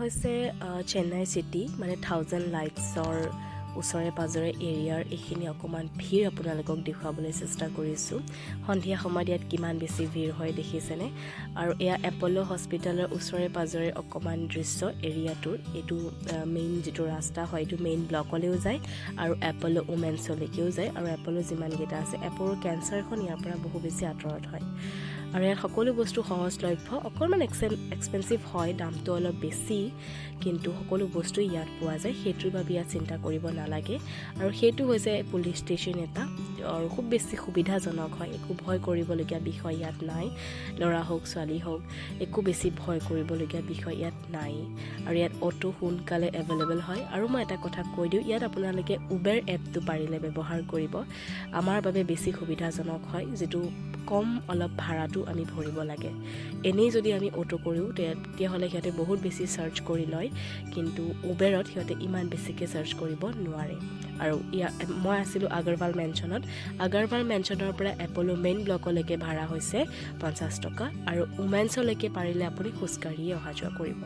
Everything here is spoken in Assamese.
হৈছে চেন্নাই চিটি মানে 1000 লাইটছৰ ওচৰে পাজৰে এৰিয়াৰ এইখিনি অকমান ভিৰ আপোনালোকক দেখুৱাবলৈ চেষ্টা কৰিছোঁ সন্ধিয়া সময়ত ইয়াত কিমান বেছি ভিৰ হয় দেখিছেনে আৰু এয়া এপল' হস্পিটেলৰ ওচৰে পাজৰে অকমান দৃশ্য এৰিয়াটোৰ এইটো মেইন যিটো ৰাস্তা হয় এইটো মেইন ব্লকলৈও যায় আৰু এপল' উমেন্সলৈকেও যায় আৰু এপল' যিমানকেইটা আছে এপল' কেঞ্চাৰখন ইয়াৰ পৰা বহু বেছি আঁতৰত হয় আৰু ইয়াত সকলো বস্তু সহজলভ্য অকণমান এক্সপেঞ্চিভ হয় দামটো অলপ বেছি কিন্তু সকলো বস্তু ইয়াত পোৱা যায় সেইটোৰ বাবে ইয়াত চিন্তা কৰিব নালাগে আৰু সেইটো হৈছে পুলিচ ষ্টেচন এটা আৰু খুব বেছি সুবিধাজনক হয় একো ভয় কৰিবলগীয়া বিষয় ইয়াত নাই ল'ৰা হওক ছোৱালী হওক একো বেছি ভয় কৰিবলগীয়া বিষয় ইয়াত নাই আৰু ইয়াত অটো সোনকালে এভেইলেবল হয় আৰু মই এটা কথা কৈ দিওঁ ইয়াত আপোনালোকে উবেৰ এপটো পাৰিলে ব্যৱহাৰ কৰিব আমাৰ বাবে বেছি সুবিধাজনক হয় যিটো কম অলপ ভাড়াটো আমি ভৰিব লাগে এনেই যদি আমি অটো কৰোঁ তেতিয়াহ'লে সিহঁতে বহুত বেছি চাৰ্জ কৰি লয় কিন্তু উবেৰত সিহঁতে ইমান বেছিকৈ চাৰ্জ কৰিব নোৱাৰে আৰু মই আছিলোঁ আগৰৱাল মেনশ্যনৰ পৰা এপল' মেইন ব্লকলৈকে ভাড়া হৈছে 50 টকা আৰু উমেন্সলৈকে পাৰিলে আপুনি খোজকাঢ়িয়ে অহা যোৱা কৰিব